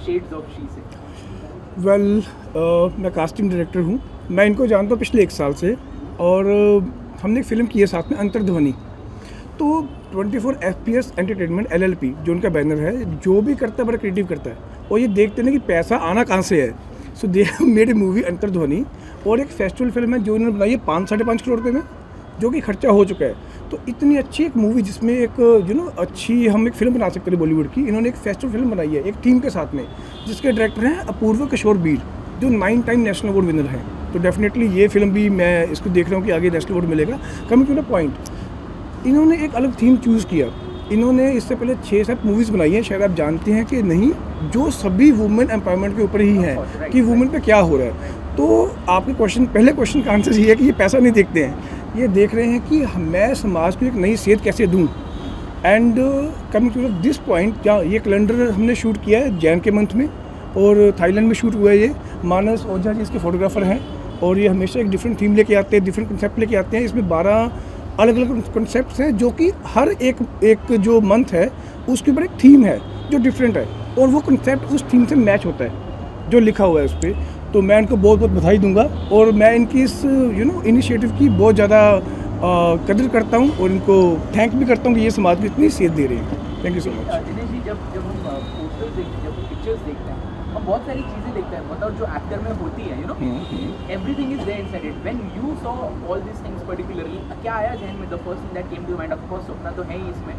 Shades of she से? Well मैं casting director हूँ। मैं इनको जानता हूँ पिछले 1 साल से और हमने एक फ़िल्म की है साथ में अंतर्ध्वनि। तो 24 FPS एंटरटेनमेंट LLP जो उनका बैनर है, जो भी करता है बड़ा क्रिएटिव करता है और ये देखते हैं कि पैसा आना कहाँ से है। सो दे मेड ए मूवी अंतर्ध्वनि और एक फेस्टिवल फिल्म है जो उन्होंने बनाई है 5-5.5 करोड़ रुपये में, जो कि खर्चा हो चुका है। तो इतनी अच्छी एक मूवी जिसमें एक अच्छी हम एक फ़िल्म बना सकते हैं बॉलीवुड की, इन्होंने एक फेस्टिवल फिल्म बनाई है एक टीम के साथ में, जिसके डायरेक्टर हैं अपूर्व किशोर बीर, जो 9 टाइम नेशनल अवार्ड विनर हैं। तो डेफिनेटली ये फिल्म भी मैं इसको देख रहा हूँ कि आगे नेशनल अवार्ड मिलेगा। कमिंग टू द पॉइंट, इन्होंने एक अलग थीम चूज़ किया। इन्होंने इससे पहले 6-7 मूवीज़ बनाई हैं, शायद आप जानते हैं कि नहीं, जो सभी वुमेन एम्पावरमेंट के ऊपर ही हैं कि वुमेन पे क्या हो रहा है। तो आपके पहले क्वेश्चन का आंसर ये है कि ये पैसा नहीं देखते हैं, ये देख रहे हैं कि मैं समाज को एक नई सेध कैसे दूँ। And coming to this point, क्या ये कैलेंडर हमने शूट किया है जैन के मंथ में और थाईलैंड में शूट हुआ है। ये मानस ओझा जी इसके फोटोग्राफर हैं और ये हमेशा एक डिफरेंट थीम लेके आते हैं, डिफरेंट कंसेप्ट लेके आते हैं। इसमें 12 अलग अलग कॉन्सेप्ट्स हैं, जो कि हर एक जो मंथ है उसके ऊपर एक थीम है जो डिफरेंट है और वो कॉन्सेप्ट उस थीम से मैच होता है जो लिखा हुआ है उस पर। तो मैं इनको बहुत बहुत बधाई दूंगा और मैं इनकी इस इनिशिएटिव की बहुत ज़्यादा कदर करता हूँ और इनको थैंक भी करता हूँ कि ये समाज को इतनी सेध दे रही है। Thank you so much. Dinesh ji, जब हम पोस्टर्स देखते हैं, जब पिक्चर्स देखते हैं, हम बहुत सारी चीज़ें देखते हैं, मतलब जो एक्टर में होती है, everything is there inside it. When you saw all this things particularly, क्या आया जहन में? The first thing that came to mind, of course Swapna तो है ही इसमें,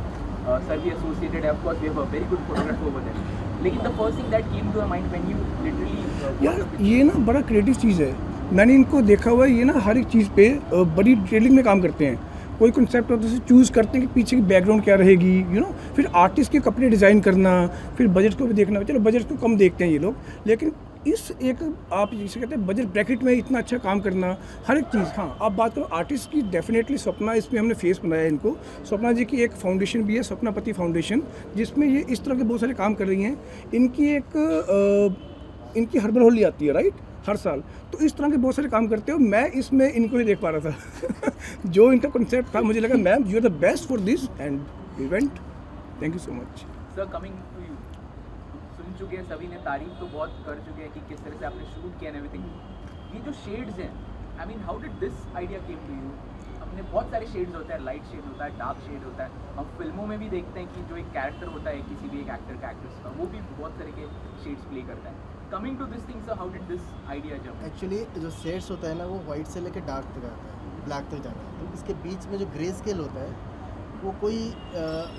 सर भी एसोसिएटेड है, of course we have a very good photographer over there, लेकिन the first thing that came to mind when you literally यार ये ना बड़ा क्रिएटिव चीज़ है। मैंने इनको देखा हुआ है, ये ना हर एक चीज़ पे बड़ी डिटेलिंग में काम करते हैं। कोई कॉन्सेप्ट होता है चूज़ करते हैं कि पीछे की बैकग्राउंड क्या रहेगी, फिर आर्टिस्ट के कपड़े डिज़ाइन करना, फिर बजट को भी देखना। चलो बजट को कम देखते हैं ये लोग, लेकिन इस एक आप जिसे कहते हैं बजट ब्रैकेट में इतना अच्छा काम करना, हर एक चीज़। हाँ, आप बात करो आर्टिस्ट की, डेफिनेटली स्वप्ना, इसमें हमने फेस बनाया है इनको। स्वप्ना जी की एक फाउंडेशन भी है, स्वप्नापति फाउंडेशन, जिसमें ये इस तरह के बहुत सारे काम कर रही हैं। इनकी हर्बल होली आती है राइट, हर साल। तो इस तरह के बहुत सारे काम करते हो। मैं इसमें इनको ही देख पा रहा था जो इनका कॉन्सेप्ट था, मुझे लगा ma'am you are the best for this and event. Thank you so much sir. Coming to you, सुन चुके हैं सभी ने, तारीफ तो बहुत कर चुके हैं कि किस तरह से आपने शूट किया एंड एवरीथिंग। ये जो शेड्स हैं, I mean how did this idea came to you? अपने बहुत सारे शेड्स होते हैं, लाइट शेड होता है, डार्क शेड होता है। हम फिल्मों में भी देखते हैं कि जो एक कैरेक्टर होता है किसी भी एक एक्टर का, एक्ट्रेस का, वो भी बहुत तरह के शेड्स प्ले करता है। Coming to this thing sir, how did this idea जब? एक्चुअली जो शेड्स होता है ना, वो वाइट से लेकर डार्क तक आता है, ब्लैक तक जाता है। तो इसके बीच में जो ग्रे स्केल होता है वो कोई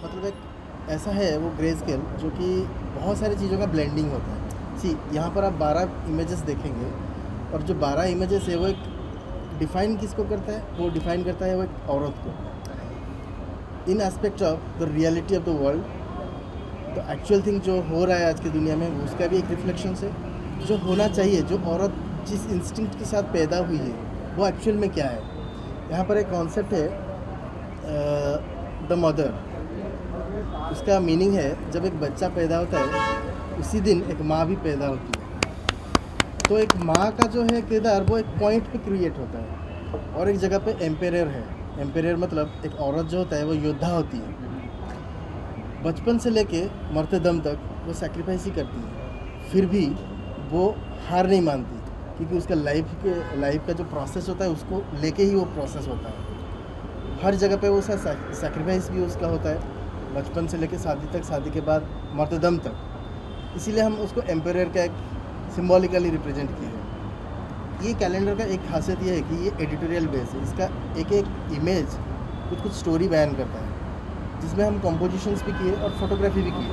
मतलब एक ऐसा है वो ग्रे स्केल जो कि बहुत सारी चीज़ों का ब्लेंडिंग होता है। सी यहाँ पर आप 12 इमेजेस देखेंगे और जो 12 इमेजेस है वो एक डिफ़ाइन किसको करता है? वो डिफ़ाइन करता है वो एक औरत को, in aspect of the reality of the world. तो एक्चुअल थिंग जो हो रहा है आज की दुनिया में, उसका भी एक रिफ्लेक्शन है। जो होना चाहिए, जो औरत जिस इंस्टिंक्ट के साथ पैदा हुई है, वो एक्चुअल में क्या है। यहाँ पर एक कॉन्सेप्ट है द मदर। उसका मीनिंग है जब एक बच्चा पैदा होता है उसी दिन एक माँ भी पैदा होती है। तो एक माँ का जो है किरदार वो एक पॉइंट पे क्रिएट होता है और एक जगह पे एम्पेयर है। एम्पेयर मतलब एक औरत जो होता है वो योद्धा होती है, बचपन से लेके मरते दम तक वो सैक्रिफाइस ही करती है, फिर भी वो हार नहीं मानती, क्योंकि उसका लाइफ का जो प्रोसेस होता है उसको लेके ही वो प्रोसेस होता है। हर जगह पे वो सैक्रिफाइस भी उसका होता है, बचपन से लेके शादी तक, शादी के बाद मरते दम तक। इसीलिए हम उसको एम्पेयर का एक सिम्बॉलिकली रिप्रेजेंट किए हैं। ये कैलेंडर का एक खासियत ये है कि ये एडिटोरियल बेस है। इसका एक एक इमेज कुछ स्टोरी बयान करता है, जिसमें हम कंपोजिशंस भी किए और फोटोग्राफी भी की।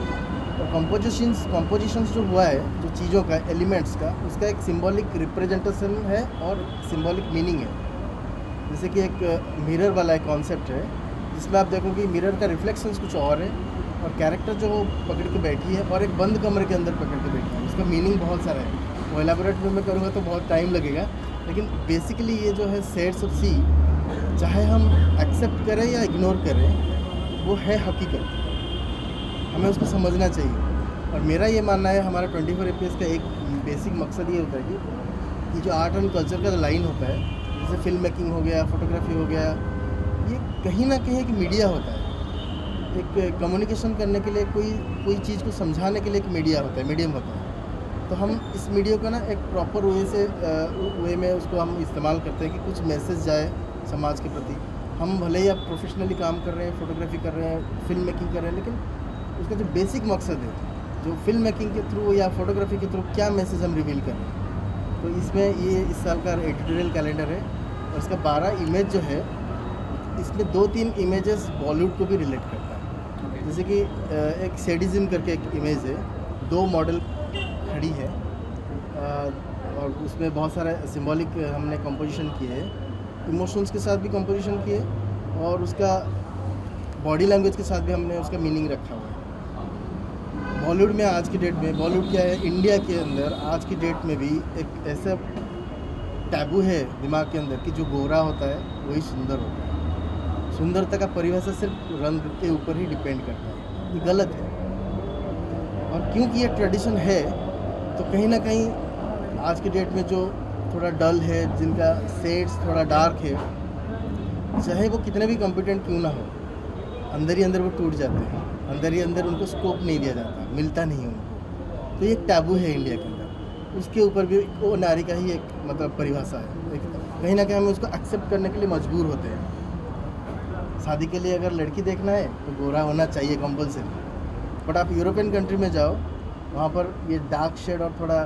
और कंपोजिशंस जो हुआ है, जो चीज़ों का, एलिमेंट्स का, उसका एक सिंबॉलिक रिप्रेजेंटेशन है और सिंबॉलिक मीनिंग है। जैसे कि एक मिरर वाला एक कॉन्सेप्ट है, जिसमें आप देखोगे मिरर का रिफ्लेक्शंस कुछ और है और कैरेक्टर जो पकड़ के बैठी है और एक बंद कमरे के अंदर पकड़ के बैठी है। उसका मीनिंग बहुत सारा है, वो एलाबोरेट में मैं करूँगा तो बहुत टाइम लगेगा। लेकिन बेसिकली ये जो है शेड्स ऑफ सी, चाहे हम एक्सेप्ट करें या इग्नोर करें, वो है हकीकत, हमें उसको समझना चाहिए। और मेरा ये मानना है, हमारा 24 FPS का एक बेसिक मकसद ये होता है कि जो आर्ट एंड कल्चर का लाइन होता है, जैसे फिल्म मेकिंग हो गया, फोटोग्राफी हो गया, ये कहीं ना कहीं एक मीडिया होता है। एक कम्युनिकेशन करने के लिए, कोई चीज़ को समझाने के लिए एक मीडिया होता है, मीडियम होता है। तो हम इस मीडिया को ना एक प्रॉपर वे में उसको हम इस्तेमाल करते हैं कि कुछ मैसेज जाए समाज के प्रति। हम भले ही अब प्रोफेशनली काम कर रहे हैं, फोटोग्राफी कर रहे हैं, फिल्म मेकिंग कर रहे हैं, लेकिन उसका जो बेसिक मकसद है, जो फिल्म मेकिंग के थ्रू या फोटोग्राफी के थ्रू क्या मैसेज हम रिवील कर रहे हैं। तो इसमें ये इस साल का एडिटोरियल कैलेंडर है और इसका 12 इमेज जो है, इसमें 2-3 इमेजेस बॉलीवुड को भी रिलेट करता है। जैसे कि एक सेडिज्म करके एक इमेज है, 2 मॉडल खड़ी है और उसमें बहुत सारे सिंबॉलिक हमने कंपोजिशन किए है, इमोशंस के साथ भी कंपोजिशन किए और उसका बॉडी लैंग्वेज के साथ भी हमने उसका मीनिंग रखा हुआ है। बॉलीवुड में आज की डेट में, बॉलीवुड क्या है, इंडिया के अंदर आज की डेट में भी एक ऐसा टैबू है दिमाग के अंदर कि जो गोरा होता है वही सुंदर होता है। सुंदरता का परिभाषा सिर्फ रंग के ऊपर ही डिपेंड करता है, ये गलत है। और क्योंकि ये ट्रेडिशन है तो कहीं ना कहीं आज की डेट में जो थोड़ा डल है, जिनका शेड्स थोड़ा डार्क है, चाहे वो कितने भी कॉम्पिटेंट क्यों ना हो, अंदर ही अंदर वो टूट जाते हैं, अंदर ही अंदर उनको स्कोप नहीं दिया जाता, मिलता नहीं उनको। तो ये एक टैबू है इंडिया के अंदर, उसके ऊपर भी वो नारी का ही एक मतलब परिभाषा है। कहीं ना कहीं हम उसको एक्सेप्ट करने के लिए मजबूर होते हैं। शादी के लिए अगर लड़की देखना है तो गोरा होना चाहिए कंपल्सरी, बट आप यूरोपियन कंट्री में जाओ, वहाँ पर ये डार्क शेड और थोड़ा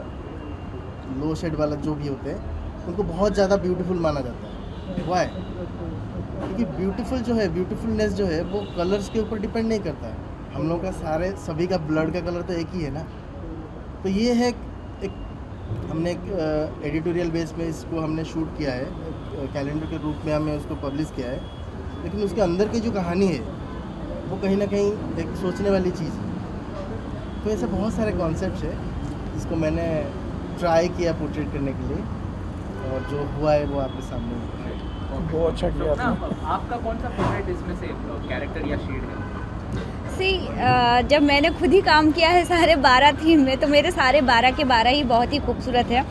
लो शेड वाला जो भी होते हैं उनको बहुत ज़्यादा ब्यूटीफुल माना जाता है। वाई? क्योंकि ब्यूटीफुल जो है, ब्यूटीफुलनेस जो है वो कलर्स के ऊपर डिपेंड नहीं करता है। हम लोग का सभी का ब्लड का कलर तो एक ही है ना। तो ये है एक हमने एक एडिटोरियल बेस में इसको हमने शूट किया है, कैलेंडर के रूप में हमने उसको पब्लिश किया है, लेकिन उसके अंदर की जो कहानी है वो कहीं ना कहीं एक सोचने वाली चीज़ है। तो ऐसे बहुत सारे कॉन्सेप्ट्स है जिसको मैंने ट्राई किया पोर्ट्रेट करने के लिए, और जो हुआ है वो आपके सामने है। बहुत अच्छा किया आपने। आपका कौन सा फेवरेट इसमें से कैरेक्टर या शेड है? जब मैंने खुद ही काम किया है सारे 12 थीम में, तो मेरे सारे 12 के 12 ही बहुत ही खूबसूरत है।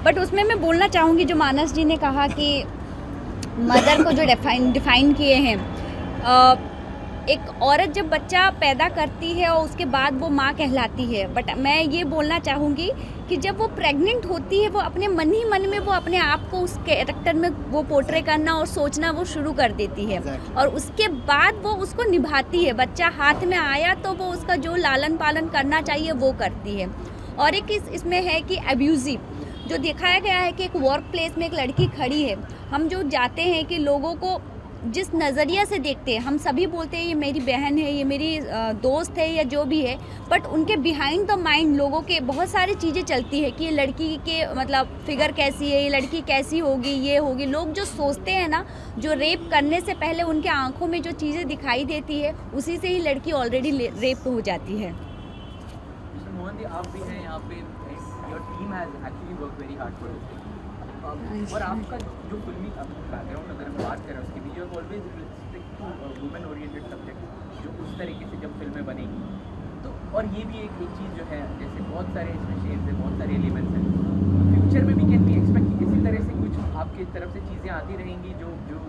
बट उसमें मैं बोलना चाहूँगी, जो मानस जी ने कहा कि मदर को जो डिफाइन किए हैं, एक औरत जब बच्चा पैदा करती है और उसके बाद वो माँ कहलाती है। बट मैं ये बोलना चाहूँगी कि जब वो प्रेग्नेंट होती है, वो अपने मन ही मन में वो अपने आप को उस कैरेक्टर में वो पोर्ट्रे करना और सोचना वो शुरू कर देती है। और उसके बाद वो उसको निभाती है। बच्चा हाथ में आया तो वो उसका जो लालन पालन करना चाहिए वो करती है। और एक इसमें है कि अब्यूज़िव जो दिखाया गया है कि एक वर्क प्लेस में एक लड़की खड़ी है, हम जो जाते हैं कि लोगों को जिस नज़रिया से देखते हैं, हम सभी बोलते हैं ये मेरी बहन है, ये मेरी दोस्त है या जो भी है, बट उनके बिहाइंड द माइंड लोगों के बहुत सारी चीज़ें चलती है कि ये लड़की के मतलब फिगर कैसी है, ये लड़की कैसी होगी, ये होगी। लोग जो सोचते हैं ना, जो रेप करने से पहले उनके आंखों में जो चीज़ें दिखाई देती है, उसी से ही लड़की ऑलरेडी रेप हो जाती है। मोहन जी, आप भी हैं यहाँ पे, your team has actually work very hard for this. और आपका जो फिल्मी बैकग्राउंड अगर हम बात करें उसकी भी, you have always stick to women oriented subject, जो उस तरीके से जब फिल्में बनेगी तो। और ये भी एक चीज़ जो है, जैसे बहुत सारे इसमें शेड्स हैं, बहुत सारे एलिमेंट्स हैं, फ्यूचर में भी कैन बी एक्सपेक्ट इसी तरह से कुछ आपकी तरफ से चीज़ें आती रहेंगी जो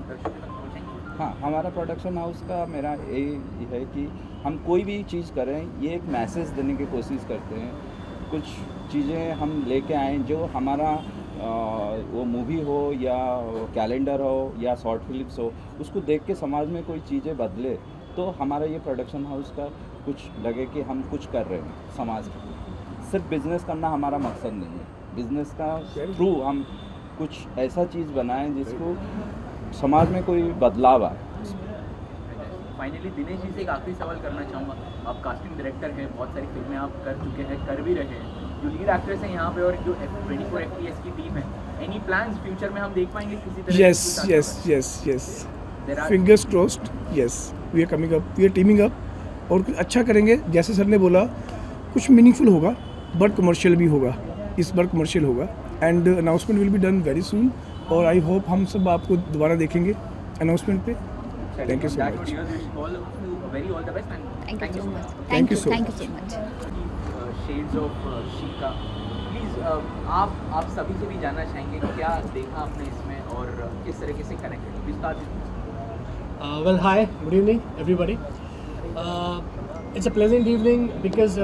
दर्शकों तक पहुँचेंगी? हाँ, हमारा प्रोडक्शन हाउस का मेरा यही है कि हम कोई भी चीज़ करें, ये एक मैसेज देने की कोशिश करते हैं। कुछ चीज़ें हम लेके आएँ जो हमारा वो मूवी हो या कैलेंडर हो या शॉर्ट फिल्म्स हो, उसको देख के समाज में कोई चीज़ें बदले, तो हमारा ये प्रोडक्शन हाउस का कुछ लगे कि हम कुछ कर रहे हैं समाज के लिए। सिर्फ बिज़नेस करना हमारा मकसद नहीं है, बिज़नेस का थ्रू हम कुछ ऐसा चीज़ बनाएं जिसको समाज में कोई बदलाव आए। फाइनली दिनेश जी से एक आखिरी सवाल करना चाहूँगा। आप कास्टिंग डायरेक्टर हैं, बहुत सारी फिल्में आप कर चुके हैं, कर भी रहे हैं, जो लीड एक्ट्रेस हैं यहाँ पे और जो 24 FPS की टीम है, एनी प्लान्स फ्यूचर में हम देख पाएंगे किसी तरह? Yes fingers crossed. Yes, we are coming up, we are teaming up और कुछ अच्छा करेंगे। जैसे सर ने बोला, कुछ मीनिंगफुल होगा बट कमर्शियल भी होगा। इस बार कमर्शियल होगा and announcement will be done very soon. और आई होप हम सब आपको दोबारा देखेंगे अनाउंसमेंट पे। Thank you so much. Thank you so much. Thank you so shades of शीका, please आप सभी से भी जानना चाहेंगे क्या देखा आपने इसमें और किस तरीके से connected? Well, hi, good evening, everybody. It's a pleasant evening because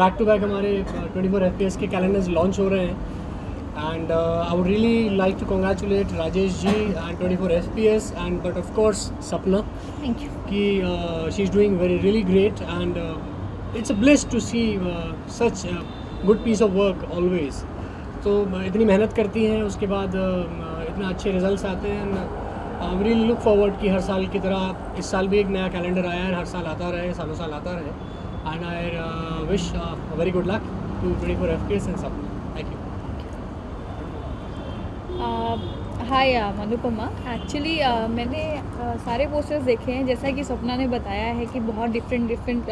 back to back हमारे 24 FPS के कैलेंडर्स लॉन्च हो रहे हैं and I would really like to congratulate Rajesh ji and 24 FPS and but of course Sapna thank you ki she's doing really great and it's a bliss to see such a good piece of work always. तो इतनी मेहनत करती हैं उसके बाद इतना अच्छे results आते हैं and we really look forward कि हर साल की तरह इस साल भी एक नया कैलेंडर आया है, हर साल आता रहे, सालों साल आता रहे and I wish very good luck to 24 FPS and Sapna. Thank you. Hi Anupama actually मैंने सारे पोस्टर्स देखे हैं जैसा कि सपना ने बताया है कि बहुत डिफरेंट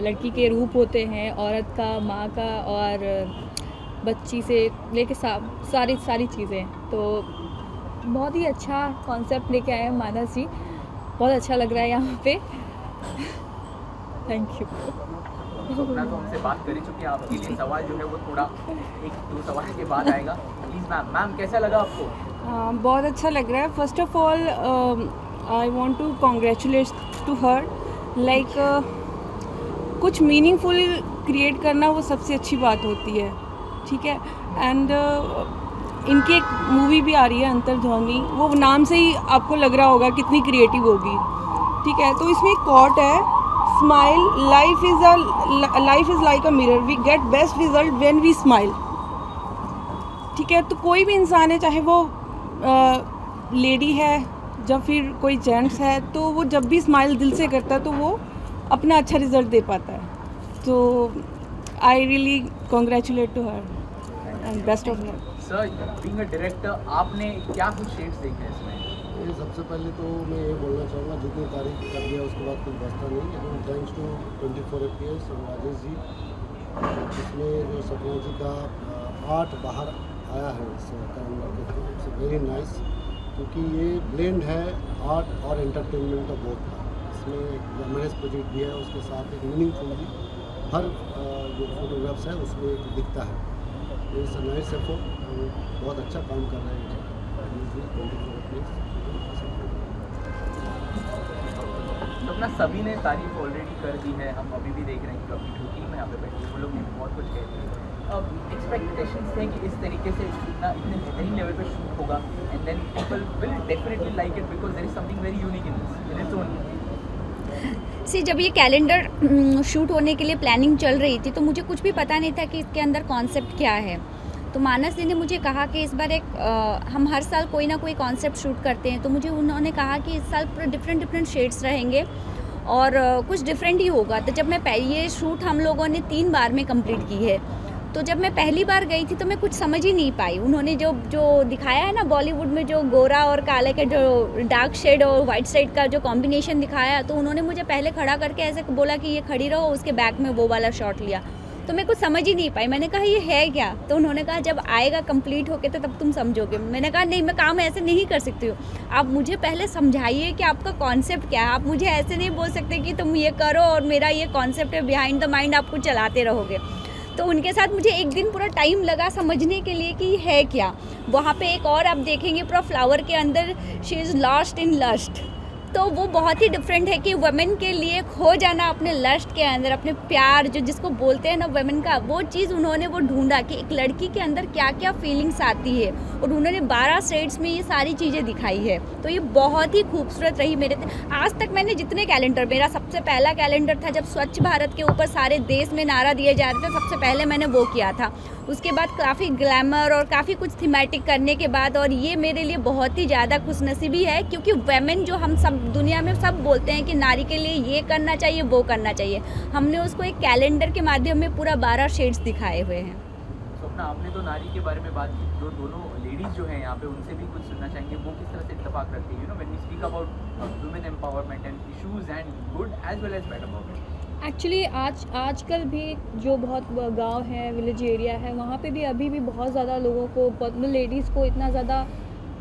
लड़की के रूप होते हैं, औरत का, माँ का और बच्ची से लेके सारी चीज़ें। तो बहुत ही अच्छा कॉन्सेप्ट लेके आए हैं मानस जी, बहुत अच्छा लग रहा है यहाँ पे। Thank you. स्वप्ना तो हमसे बात कर ही चुकी है, आपके लिए सवाल जो है वो थोड़ा 1-2 सवाल के बाद आएगा। प्लीज़ मैम कैसा लगा आपको? बहुत अच्छा लग रहा है। First of all I want to congratulate to her like कुछ मीनिंगफुल क्रिएट करना वो सबसे अच्छी बात होती है, ठीक है। एंड इनकी एक मूवी भी आ रही है अंतर्ध्वनि, वो नाम से ही आपको लग रहा होगा कितनी क्रिएटिव होगी, ठीक है। तो इसमें एक कोट है, smile life is like a mirror, we get best result when we smile, ठीक है। तो कोई भी इंसान है, चाहे वो लेडी है या फिर कोई जेंट्स है, तो वो जब भी स्माइल दिल से करता है तो वो अपना अच्छा रिजल्ट दे पाता है। तो I really congratulate to her and best of luck. Sir being a director आपने क्या कुछ शेड्स देखे हैं इसमें? ये सबसे पहले तो मैं ये बोलना चाहूँगा, जितनी तारीफ कर दिया उसके बाद कुछ बचता नहीं। एंड थैंक्स टू 24 FPS और राजेश जी, जिसमें जो सपना जी का आर्ट बाहर आया है इस कैलेंडर के थ्रू, इट्स वेरी नाइस, क्योंकि ये ब्लेंड है आर्ट और एंटरटेनमेंट का बहुत है। इसमें एक ग्लैमरस प्रोजेक्ट भी है, उसके साथ एक मीनिंगफुल भी हर जो फोटोग्राफ्स है उसमें एक दिखता है। इट्स अ नाइस एफर्ट, बहुत अच्छा काम कर रहे हैं 24 FPS। तो अपना सभी ने तारीफ ऑलरेडी कर दी है, हम अभी भी देख रहे हैं कि अपनी टीम यहाँ पे बैठी है, वो लोग भी बहुत कुछ कह रहे हैं। अब एक्सपेक्टेशंस थे कि इस तरीके से इतना इतने बेहतरीन लेवल पे शूट होगा and then people will definitely like it because there is something very unique in this in its own. See जब ये कैलेंडर शूट होने के लिए प्लानिंग चल रही थी तो मुझे कुछ भी पता नहीं था कि इसके अंदर कॉन्सेप्ट क्या है। तो मानस जी ने मुझे कहा कि इस बार हम हर साल कोई ना कोई कॉन्सेप्ट शूट करते हैं, तो मुझे उन्होंने कहा कि इस साल पूरा डिफरेंट शेड्स रहेंगे और कुछ डिफरेंट ही होगा। तो जब मैं ये शूट हम लोगों ने 3 बार में कंप्लीट की है, तो जब मैं पहली बार गई थी तो मैं कुछ समझ ही नहीं पाई। उन्होंने जो दिखाया है ना बॉलीवुड में, जो गोरा और काले का जो डार्क शेड और वाइट शेड का जो कॉम्बिनेशन दिखाया, तो उन्होंने मुझे पहले खड़ा करके ऐसे बोला कि ये खड़ी रहो, उसके बैक में वो वाला शॉट लिया, तो मैं कुछ समझ ही नहीं पाई। मैंने कहा ये है क्या? तो उन्होंने कहा जब आएगा कंप्लीट होके तो तब तुम समझोगे। मैंने कहा नहीं, मैं काम ऐसे नहीं कर सकती हूँ, आप मुझे पहले समझाइए कि आपका कॉन्सेप्ट क्या है। आप मुझे ऐसे नहीं बोल सकते कि तुम ये करो और मेरा ये कॉन्सेप्ट है, बिहाइंड द माइंड आप कुछ चलाते रहोगे। तो उनके साथ मुझे एक दिन पूरा टाइम लगा समझने के लिए कि है क्या। वहाँ पे एक और आप देखेंगे पूरा फ्लावर के अंदर she is lost in lust, तो वो बहुत ही डिफरेंट है कि वुमेन के लिए खो जाना अपने लस्ट के अंदर, अपने प्यार जो जिसको बोलते हैं ना वुमेन का, वो चीज़ उन्होंने वो ढूंढा कि एक लड़की के अंदर क्या क्या फीलिंग्स आती है, और उन्होंने 12 शेड्स में ये सारी चीज़ें दिखाई है। तो ये बहुत ही खूबसूरत रही मेरे आज तक मैंने जितने कैलेंडर, मेरा सबसे पहला कैलेंडर था जब स्वच्छ भारत के ऊपर सारे देश में नारा दिए जा रहे थे, सबसे पहले मैंने वो किया था। उसके बाद काफ़ी ग्लैमर और काफ़ी कुछ थीमेटिक करने के बाद, और ये मेरे लिए बहुत ही ज़्यादा खुशनसीबी है क्योंकि वुमेन जो हम सब दुनिया में सब बोलते हैं कि नारी के लिए ये करना चाहिए वो करना चाहिए, हमने उसको एक कैलेंडर के माध्यम में पूरा 12 शेड्स दिखाए हुए हैं। स्वप्ना आपने तो नारी के बारे में बात की, जो दोनों लेडीज़ जो हैं यहाँ पे उनसे भी कुछ सुनना चाहेंगे, वो किस तरह से इत्तेफाक रखती है, when we speak about women empowerment and issues and good as well as bad about it. Actually आजकल भी जो बहुत गांव है, विलेज एरिया है, वहाँ पे भी अभी भी बहुत ज़्यादा लोगों को, लेडीज़ को इतना ज़्यादा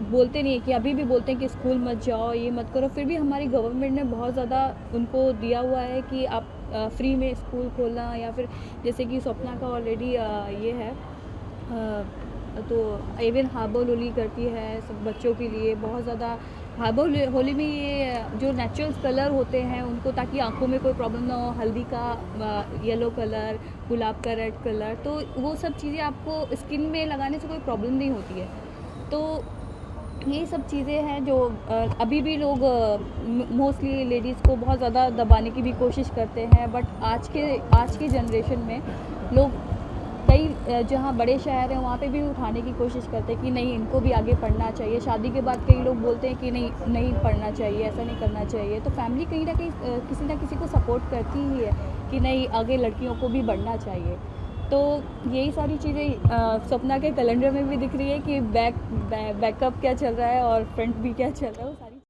बोलते नहीं है कि अभी भी बोलते हैं कि स्कूल मत जाओ, ये मत करो। फिर भी हमारी गवर्नमेंट ने बहुत ज़्यादा उनको दिया हुआ है कि आप फ्री में स्कूल खोलना, या फिर जैसे कि स्वप्ना का ऑलरेडी ये है, तो इवन हार्बर लोली करती है सब बच्चों के लिए, बहुत ज़्यादा होली में ये जो नेचुरल कलर होते हैं उनको, ताकि आंखों में कोई प्रॉब्लम ना हो, हल्दी का येलो कलर, गुलाब का रेड कलर, तो वो सब चीज़ें आपको स्किन में लगाने से कोई प्रॉब्लम नहीं होती है। तो ये सब चीज़ें हैं जो अभी भी लोग मोस्टली लेडीज़ को बहुत ज़्यादा दबाने की भी कोशिश करते हैं, बट आज के जनरेशन में लोग कई जहाँ बड़े शहर हैं वहाँ पे भी उठाने की कोशिश करते हैं कि नहीं, इनको भी आगे पढ़ना चाहिए। शादी के बाद कई लोग बोलते हैं कि नहीं पढ़ना चाहिए, ऐसा नहीं करना चाहिए। तो फैमिली कहीं ना कहीं किसी ना किसी को सपोर्ट करती ही है कि नहीं, आगे लड़कियों को भी बढ़ना चाहिए। तो यही सारी चीज़ें सपना के कैलेंडर में भी दिख रही है कि बैकअप क्या चल रहा है और फ्रंट भी क्या चल रहा है, वो सारी